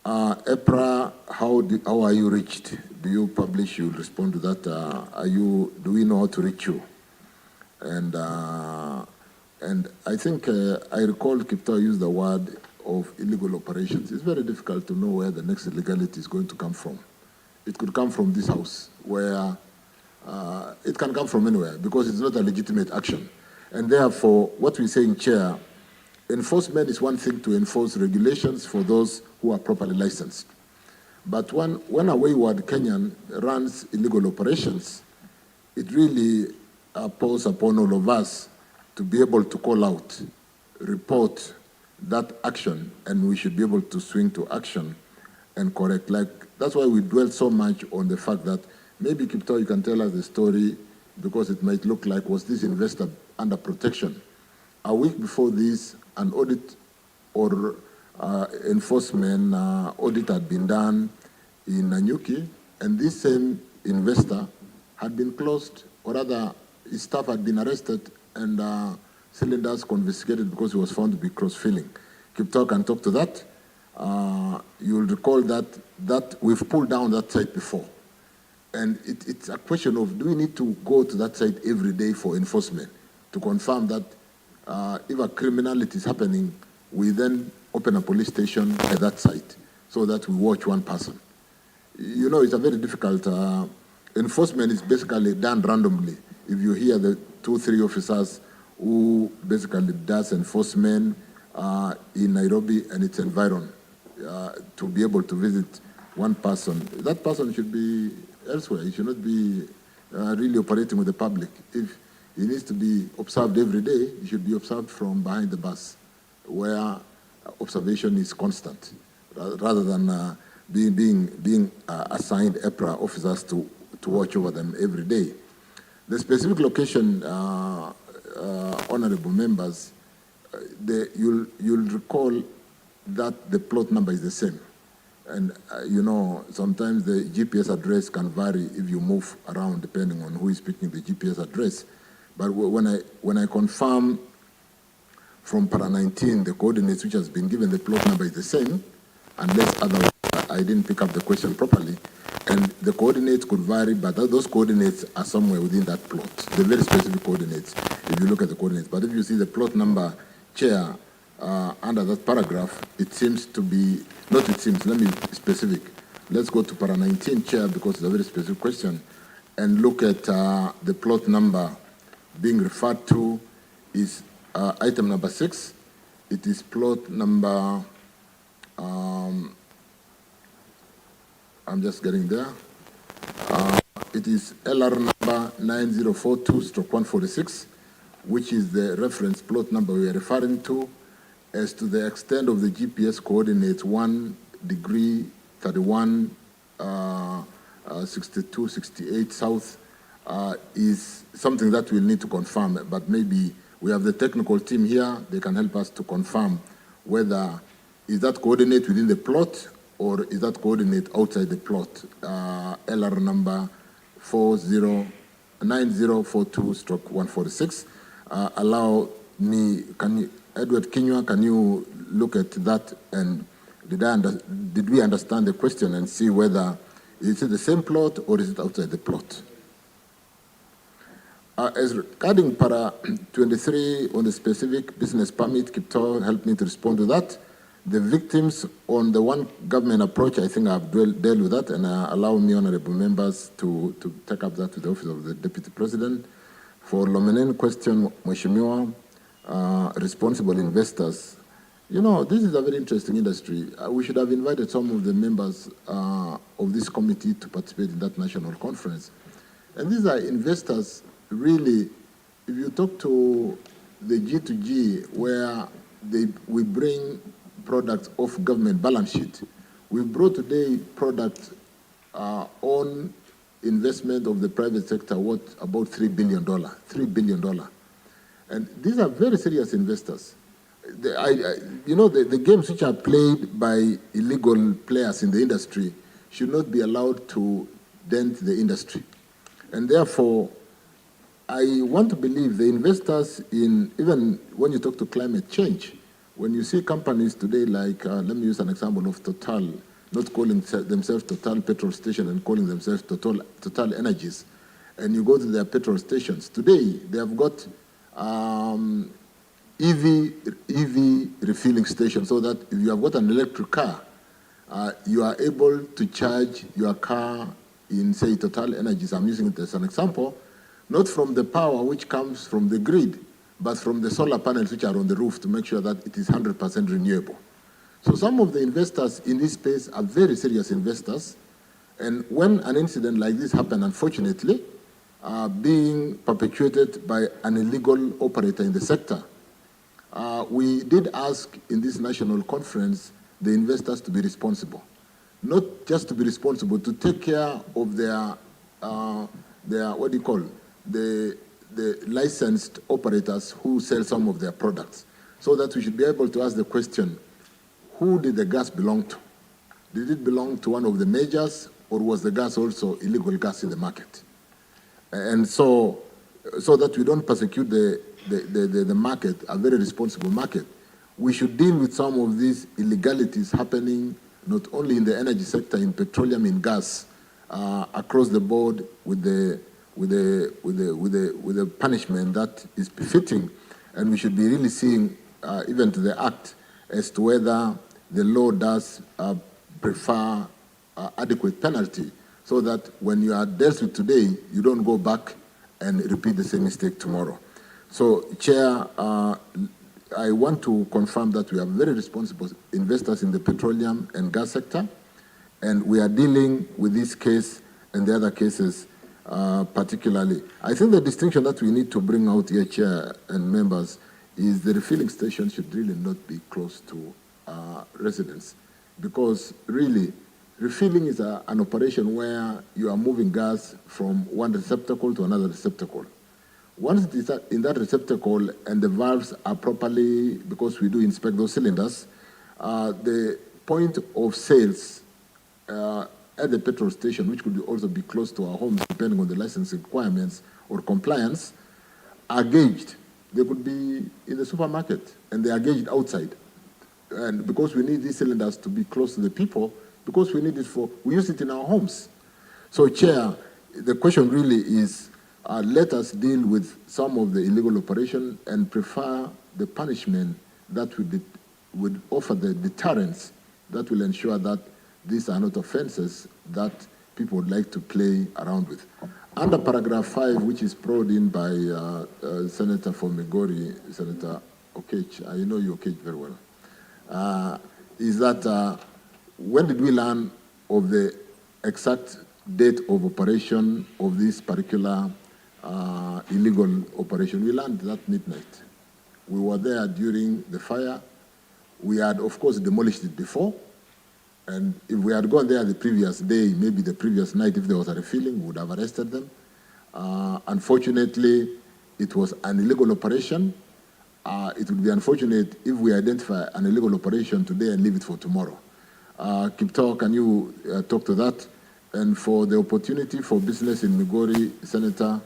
EPRA, how are you reached? Do you publish? You'll respond to that. Do we know how to reach you? And I think I recall Kiptoo used the word of illegal operations. It's very difficult to know where the next illegality is going to come from. It could come from this house, where it can come from anywhere, because it's not a legitimate action. And therefore, what we say in chair, enforcement is one thing to enforce regulations for those who are properly licensed. But when a wayward Kenyan runs illegal operations, it really poses upon all of us to be able to call out, report that action, and we should be able to swing to action and correct. That's why we dwell so much on the fact that maybe, Kiptoo, you can tell us the story, because it might look like, was this investor under protection? A week before this, an audit or enforcement audit had been done in Nanyuki, and this same investor had been closed, or rather, his staff had been arrested and cylinders confiscated because he was found to be cross-filling. Kiptoo can talk to that. You'll recall that we've pulled down that site before. And it's a question of, do we need to go to that site every day for enforcement to confirm that if a criminality is happening, we then open a police station at that site so that we watch one person? You know, it's a very difficult, enforcement is basically done randomly. If you hear the 2-3 officers who basically does enforcement in Nairobi and its environment, to be able to visit one person, that person should be elsewhere. He should not be really operating with the public. If he needs to be observed every day, he should be observed from behind the bus, where observation is constant, rather than being assigned EPRA officers to watch over them every day. The specific location, honorable members, you'll recall that the plot number is the same. And you know, sometimes the GPS address can vary if you move around depending on who is picking the GPS address. But when I confirm from para 19, the coordinates which has been given, the plot number is the same, unless otherwise I didn't pick up the question properly. And the coordinates could vary, but those coordinates are somewhere within that plot, the very specific coordinates, if you look at the coordinates. But if you see the plot number, Chair, under that paragraph, it seems to be, not it seems, let me be specific. Let's go to para 19, Chair, because it's a very specific question, and look at the plot number being referred to is item number 6. It is plot number, I'm just getting there. It is LR number 9042/146, which is the reference plot number we are referring to. As to the extent of the GPS coordinates 1 degree 31 62 68 south is something that we'll need to confirm, but maybe we have the technical team here, they can help us to confirm whether is that coordinate within the plot or is that coordinate outside the plot. LR number 9042/146. Allow me, Edward Kinyua, can you look at that, and did we understand the question and see whether is it the same plot or is it outside the plot? As regarding para 23 on the specific business permit, Kipto helped me to respond to that. The victims on the one government approach, I think I've dealt with that, and allow me, honorable members, to take up that to the office of the Deputy President. For Lomenen question, Mheshimiwa, responsible investors. You know, this is a very interesting industry. We should have invited some of the members of this committee to participate in that national conference. And these are investors, really, if you talk to the G2G, where we bring products off government balance sheet. We brought today products on investment of the private sector worth about $3 billion. And these are very serious investors. The games which are played by illegal players in the industry should not be allowed to dent the industry. And therefore, I want to believe the investors in, even when you talk to climate change, when you see companies today like, let me use an example of Total, not calling themselves Total Petrol Station and calling themselves Total Energies, and you go to their petrol stations, today they have got EV refilling stations, so that if you have got an electric car, you are able to charge your car in, say, Total Energies. I'm using it as an example, not from the power which comes from the grid, but from the solar panels which are on the roof to make sure that it is 100% renewable. So some of the investors in this space are very serious investors, and when an incident like this happens, unfortunately, being perpetuated by an illegal operator in the sector, we did ask in this national conference the investors to be responsible. Not just to be responsible, to take care of their what do you call, the licensed operators who sell some of their products, so that we should be able to ask the question, who did the gas belong to? Did it belong to one of the majors, or was the gas also illegal gas in the market? And so that we don't persecute the market, a very responsible market, we should deal with some of these illegalities happening not only in the energy sector, in petroleum, in gas, across the board with the punishment that is befitting, and we should be really seeing even to the act as to whether the law does prefer adequate penalty, so that when you are dealt with today, you don't go back and repeat the same mistake tomorrow. So, Chair, I want to confirm that we are very responsible investors in the petroleum and gas sector, and we are dealing with this case and the other cases particularly. I think the distinction that we need to bring out here, Chair and members, is the refilling station should really not be close to residents, because really, refilling is an operation where you are moving gas from one receptacle to another receptacle. Once it is in that receptacle and the valves are properly, because we do inspect those cylinders, the point of sales at the petrol station, which could also be close to our homes, depending on the licensing requirements or compliance, are gauged. They could be in the supermarket and they are gauged outside. And because we need these cylinders to be close to the people, because we need it we use it in our homes. So, Chair, the question really is, let us deal with some of the illegal operation and prefer the punishment that would offer the deterrence that will ensure that these are not offenses that people would like to play around with. Under paragraph 5, which is brought in by Senator for Migori, Senator Okech, I know you Okech very well, is that when did we learn of the exact date of operation of this particular illegal operation? We learned that midnight. We were there during the fire. We had, of course, demolished it before. And if we had gone there the previous day, maybe the previous night, if there was a refilling, we would have arrested them. Unfortunately, it was an illegal operation. It would be unfortunate if we identify an illegal operation today and leave it for tomorrow. Kiptoo, can you talk to that? And for the opportunity for business in Migori, Senator,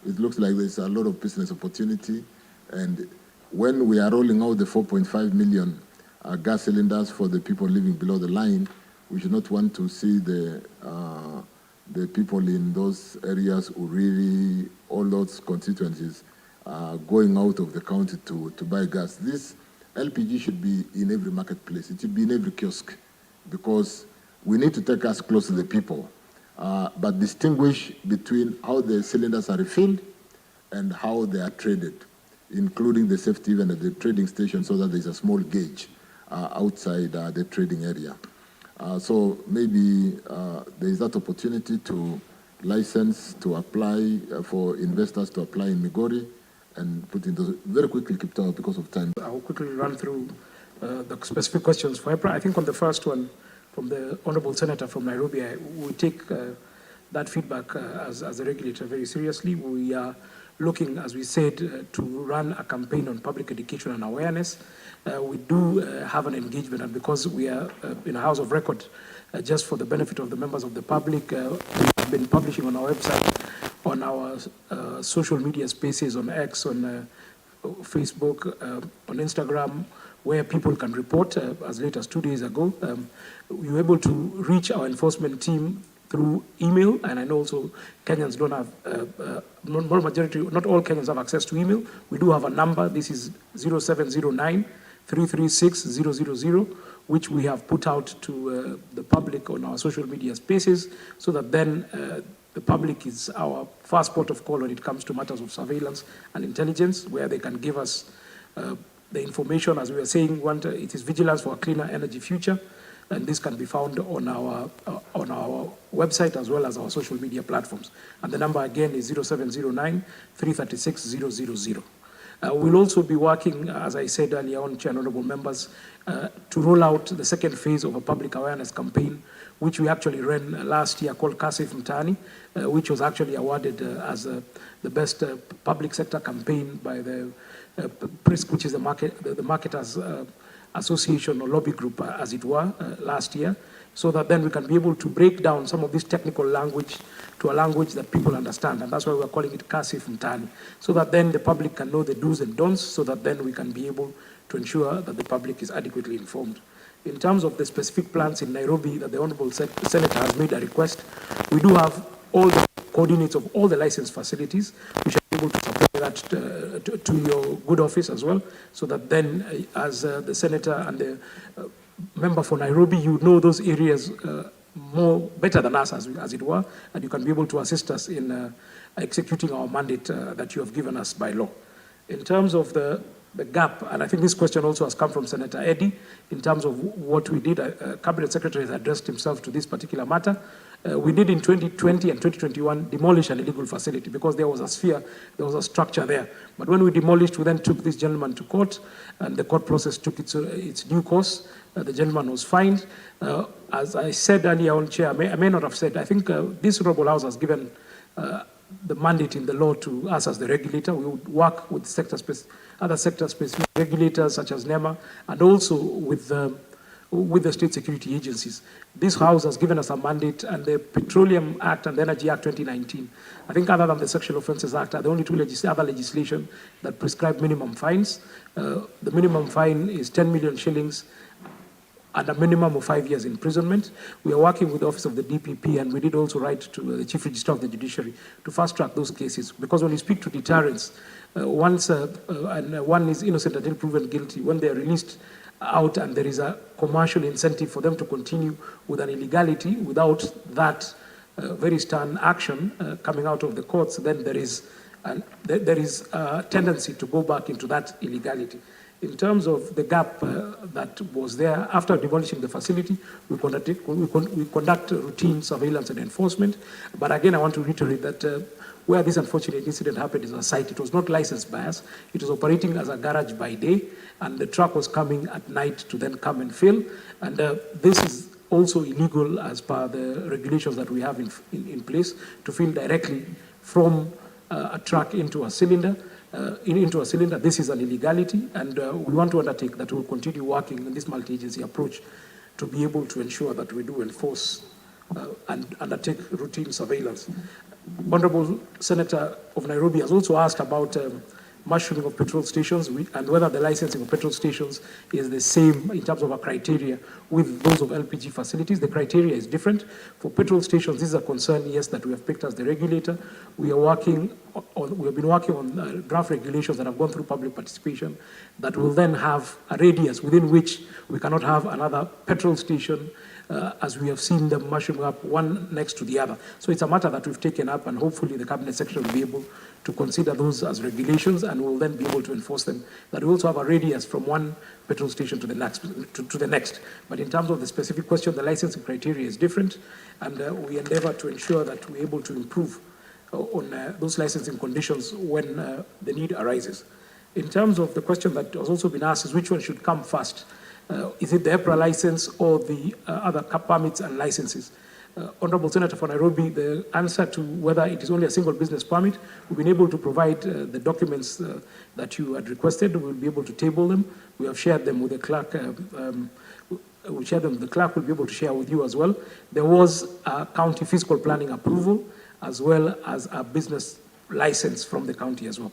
it looks like there's a lot of business opportunity. And when we are rolling out the 4.5 million gas cylinders for the people living below the line, we should not want to see the people in those areas who really, all those constituencies, going out of the county to buy gas. This LPG should be in every marketplace. It should be in every kiosk, because we need to take us close to the people, but distinguish between how the cylinders are refilled and how they are traded, including the safety even at the trading station, so that there's a small gauge outside the trading area. So maybe there is that opportunity to license, to apply for investors to apply in Migori and put in those very quickly, Kiptoo, because of time. I'll quickly run through the specific questions for EPRA. I think on the first one from the Honorable Senator from Nairobi, we take that feedback as a regulator very seriously. We are looking, as we said, to run a campaign on public education and awareness. We do have an engagement, and because we are in a house of record, just for the benefit of the members of the public, we have been publishing on our website, on our social media spaces, on X, on Facebook, on Instagram, where people can report. As late as 2 days ago, we were able to reach our enforcement team through email, and I know also Kenyans don't have, not all Kenyans have access to email. We do have a number. This is 0709 336 000, which we have put out to the public on our social media spaces, so that then the public is our first port of call when it comes to matters of surveillance and intelligence, where they can give us the information. As we were saying, it is vigilance for a cleaner energy future, and this can be found on our website as well as our social media platforms. And the number again is 0709 336 000. We'll also be working, as I said earlier on, Chair and Honourable Members, to roll out the second phase of a public awareness campaign, which we actually ran last year, called Kasif Mtaani, which was actually awarded as the best public sector campaign by the PRISC, which is the Marketers Association or lobby group, as it were, last year, so that then we can be able to break down some of this technical language to a language that people understand. And that's why we're calling it Kasif Mtaani, so that then the public can know the do's and don'ts, so that then we can be able to ensure that the public is adequately informed. In terms of the specific plans in Nairobi that the Honourable Senator has made a request, we do have all the coordinates of all the licensed facilities. We shall be able to supply that to your good office as well, so that then as the Senator and the member for Nairobi, you know those areas better than us, as it were, and you can be able to assist us in executing our mandate that you have given us by law. In terms of the gap, and I think this question also has come from Senator Eddy, in terms of what we did, Cabinet Secretary has addressed himself to this particular matter. We did in 2020 and 2021 demolish an illegal facility because there was a sphere, there was a structure there. But when we demolished, we then took this gentleman to court, and the court process took its due course. The gentleman was fined. As I said earlier on, Chair, I may not have said, I think this Honourable House has given the mandate in the law to us as the regulator. We would work with other sector-specific regulators such as NEMA, and also with with the state security agencies. This House has given us a mandate, and the Petroleum Act and the Energy Act 2019, I think other than the Sexual Offences Act, are the only two other legislation that prescribe minimum fines. The minimum fine is 10 million shillings and a minimum of 5 years imprisonment. We are working with the Office of the DPP, and we did also write to the Chief Registrar of the Judiciary to fast-track those cases, because when you speak to deterrence, one is innocent until proven guilty, when they are released out and there is a commercial incentive for them to continue with an illegality without that very stern action coming out of the courts, then there is a tendency to go back into that illegality. In terms of the gap that was there, after demolishing the facility, we conduct routine surveillance and enforcement. But again, I want to reiterate that where this unfortunate incident happened is a site. It was not licensed by us. It was operating as a garage by day, and the truck was coming at night to then come and fill. And this is also illegal as per the regulations that we have in place to fill directly from a truck into a cylinder. This is an illegality, and we want to undertake that we'll continue working in this multi-agency approach to be able to ensure that we do enforce and undertake routine surveillance. Honorable Senator of Nairobi has also asked about mushrooming of petrol stations and whether the licensing of petrol stations is the same in terms of a criteria with those of LPG facilities. The criteria is different. For petrol stations, this is a concern, yes, that we have picked as the regulator. We have been working on draft regulations that have gone through public participation that will then have a radius within which we cannot have another petrol station as we have seen them mushroom up one next to the other. So it's a matter that we've taken up, and hopefully the Cabinet Secretary will be able to consider those as regulations, and we'll then be able to enforce them. That we also have a radius from one petrol station to the next. But in terms of the specific question, the licensing criteria is different, and we endeavor to ensure that we're able to improve on those licensing conditions when the need arises. In terms of the question that has also been asked is which one should come first? Is it the EPRA license or the other permits and licenses? Honorable Senator for Nairobi, the answer to whether it is only a single business permit, we've been able to provide the documents that you had requested. We'll be able to table them. We have shared them with the clerk. We'll share them with the clerk. We'll be able to share with you as well. There was a county fiscal planning approval as well as a business license from the county as well.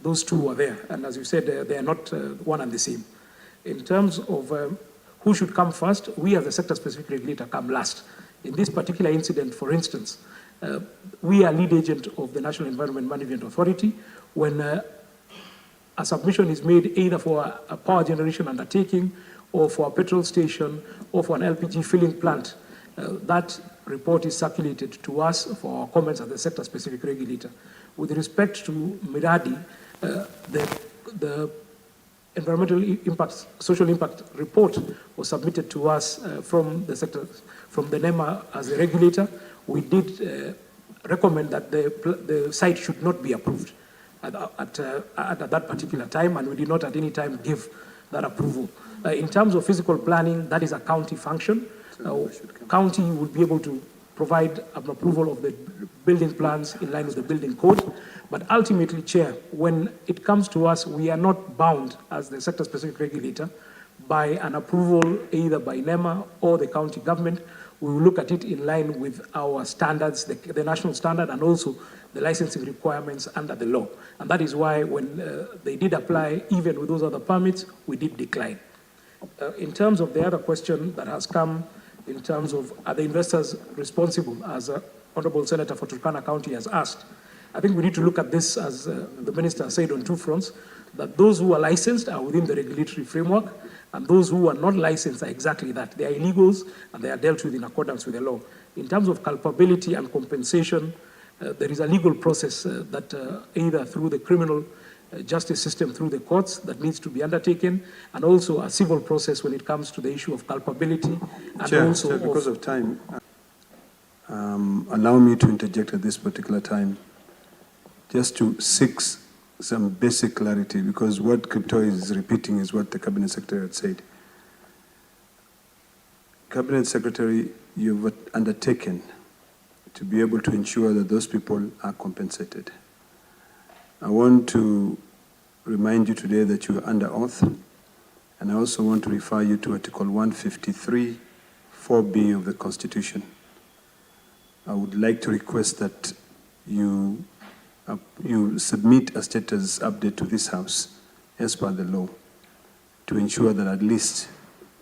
Those two are there. And as you said, they are not one and the same. In terms of who should come first, we as a sector-specific regulator come last. In this particular incident, for instance, we are lead agent of the National Environment Management Authority. When a submission is made either for a power generation undertaking or for a petrol station or for an LPG filling plant, that report is circulated to us for our comments as the sector-specific regulator. With respect to Miradi, the environmental impact, social impact report was submitted to us from the sector, from the NEMA as a regulator. We did recommend that the site should not be approved at that particular time, and we did not at any time give that approval. In terms of physical planning, that is a county function. County would be able to provide an approval of the building plans in line with the building code. But ultimately, Chair, when it comes to us, we are not bound as the sector-specific regulator by an approval either by NEMA or the county government. We will look at it in line with our standards, the national standard, and also the licensing requirements under the law. And that is why when they did apply, even with those other permits, we did decline. In terms of the other question that has come, in terms of are the investors responsible, as Honorable Senator for Turkana County has asked, I think we need to look at this, as the Minister said, on two fronts, that those who are licensed are within the regulatory framework, and those who are not licensed are exactly that. They are illegals, and they are dealt with in accordance with the law. In terms of culpability and compensation, there is a legal process that either through the criminal justice system, through the courts, that needs to be undertaken, and also a civil process when it comes to the issue of culpability. And Chair, also because of time, allow me to interject at this particular time, just to seek some basic clarity, because what Crypto is repeating is what the Cabinet Secretary had said. Cabinet Secretary, you've undertaken to be able to ensure that those people are compensated. I want to remind you today that you are under oath, And I also want to refer you to Article 153, 4B of the Constitution. I would like to request that you submit a status update to this House as per the law to ensure that at least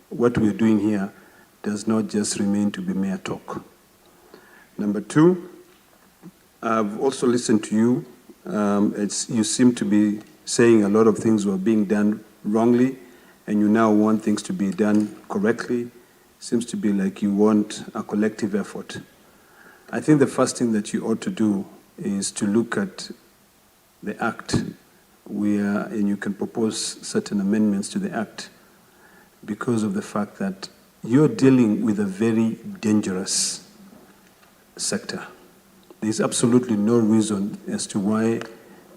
what we are doing here does not just remain to be mere talk. Number two, I've also listened to you. You seem to be saying a lot of things were being done wrongly, and you now want things to be done correctly. Seems to be like you want a collective effort. I think the first thing that you ought to do is to look at the Act, and you can propose certain amendments to the Act because of the fact that you're dealing with a very dangerous sector. There's absolutely no reason as to why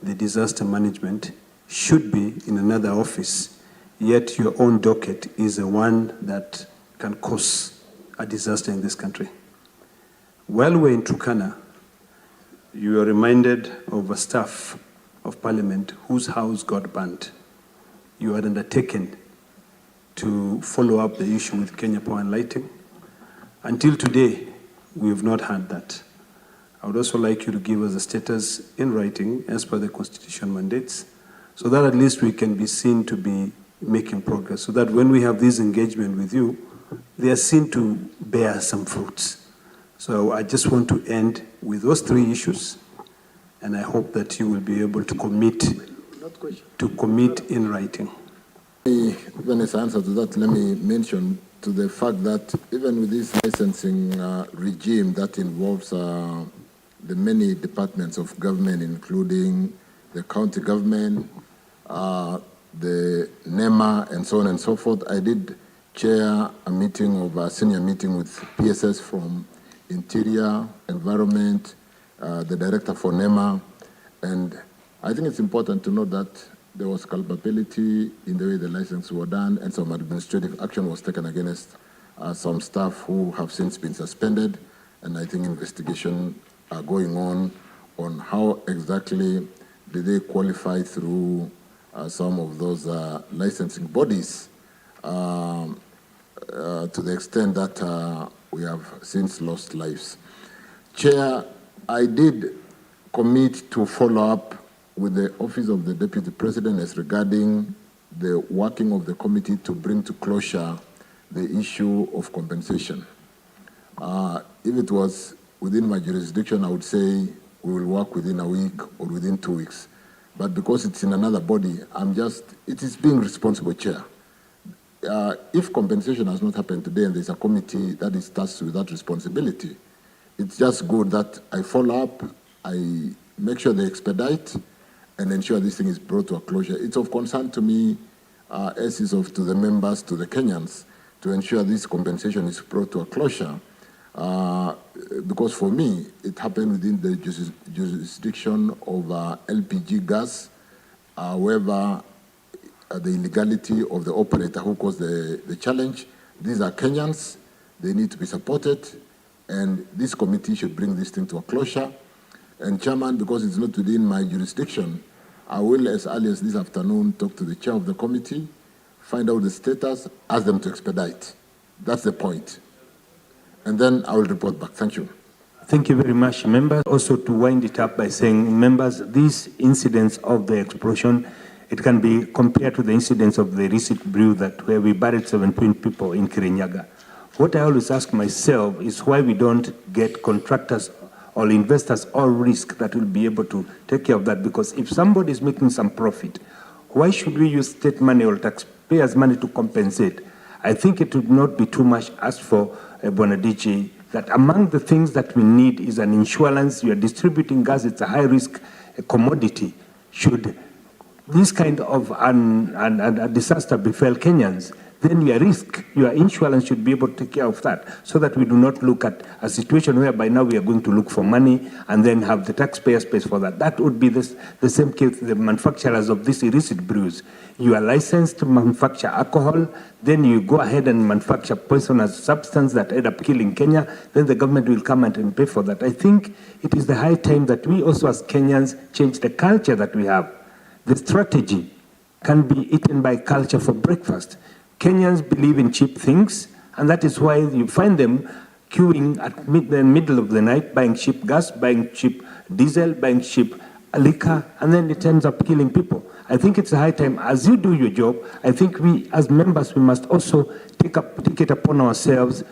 the disaster management should be in another office, yet your own docket is the one that can cause a disaster in this country. While we're in Turkana, you are reminded of a staff of parliament whose house got burnt. You had undertaken to follow up the issue with Kenya Power and Lighting. Until today, we have not had that. I would also like you to give us a status in writing as per the Constitution mandates, so that at least we can be seen to be making progress, so that when we have this engagement with you, they are seen to bear some fruits. So I just want to end with those three issues, and I hope that you will be able to commit in writing. Even as answer to that, let me mention to the fact that even with this licensing regime that involves the many departments of government, including the county government, the NEMA, and so on and so forth, I did chair a senior meeting with PSS from Interior, Environment, the director for NEMA, and I think it's important to note that there was culpability in the way the licenses were done, and some administrative action was taken against some staff who have since been suspended, and I think investigations are going on how exactly did they qualify through some of those licensing bodies to the extent that we have since lost lives. Chair, I did commit to follow up with the Office of the Deputy President as regarding the working of the committee to bring to closure the issue of compensation. If it was within my jurisdiction, I would say we will work within a week or within 2 weeks. But because it's in another body, it is being responsible, Chair. If compensation has not happened today and there's a committee that is tasked with that responsibility, it's just good that I follow up, I make sure they expedite, and ensure this thing is brought to a closure. It's of concern to me, as is to the members, to the Kenyans, to ensure this compensation is brought to a closure. Because for me, it happened within the jurisdiction of LPG gas. However, the illegality of the operator who caused the challenge, these are Kenyans, they need to be supported, and this committee should bring this thing to a closure. And Chairman, because it's not within my jurisdiction, I will, as early as this afternoon, talk to the chair of the committee, find out the status, ask them to expedite. That's the point. And then I will report back. Thank you. Thank you very much, members. Also to wind it up by saying, members, these incidents of the explosion, it can be compared to the incidents of the recent brew where we buried 17 people in Kirinyaga. What I always ask myself is why we don't get contractors or investors all risk that will be able to take care of that, because if somebody is making some profit, why should we use state money or taxpayers' money to compensate? I think it would not be too much asked for, Bonadici, that among the things that we need is an insurance. You are distributing gas, it's a high-risk commodity. Should this kind of a disaster befell Kenyans, then your insurance should be able to take care of that, so that we do not look at a situation whereby now we are going to look for money and then have the taxpayers pay for that. That would be the same case with the manufacturers of these illicit brews. You are licensed to manufacture alcohol, then you go ahead and manufacture poisonous substance that end up killing Kenya, then the government will come and pay for that. I think it is the high time that we also as Kenyans change the culture that we have, the strategy can be eaten by culture for breakfast. Kenyans believe in cheap things, and that is why you find them queuing at the middle of the night, buying cheap gas, buying cheap diesel, buying cheap liquor, and then it ends up killing people. I think it's a high time, as you do your job, I think we as members, we must also take it upon ourselves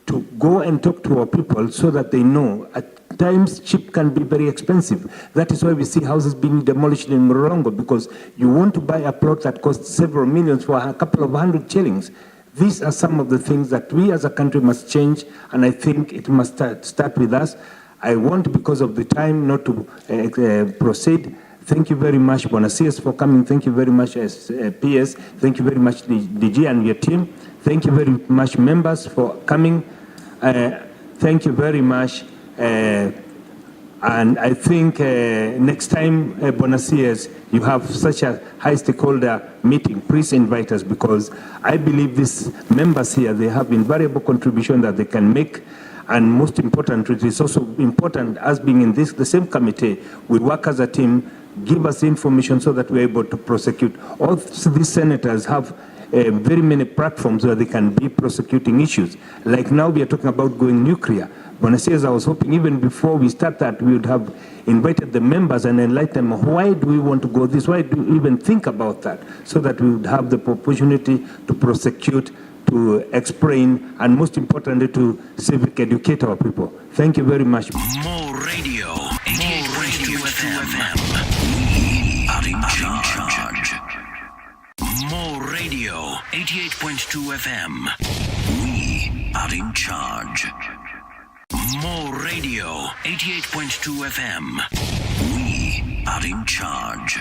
to go and talk to our people so that they know at times cheap can be very expensive. That is why we see houses being demolished in Morongo, because you want to buy a plot that costs several millions for a couple of hundred shillings. These are some of the things that we as a country must change, and I think it must start with us. I want, because of the time, not to proceed. Thank you very much, Bwana CS, for coming. Thank you very much, PS. Thank you very much, DG and your team. Thank you very much, members, for coming. Thank you very much. And I think next time, Bwana CS, you have such a high stakeholder meeting, please invite us, because I believe these members here, they have invaluable contribution that they can make. And most important, it is also important, as being in the same committee, we work as a team, give us information so that we're able to prosecute. All these senators have very many platforms where they can be prosecuting issues. Like now we are talking about going nuclear. Bwana CS, I was hoping even before we start that, we would have invited the members and enlightened them, why do we want to go this? Why do we even think about that? So that we would have the opportunity to prosecute, to explain, and most importantly, to civic educate our people. Thank you very much. More radio, 88.2 FM. We are in charge. More radio, 88.2 FM. We are in charge. More radio, 88.2 FM. We are in charge.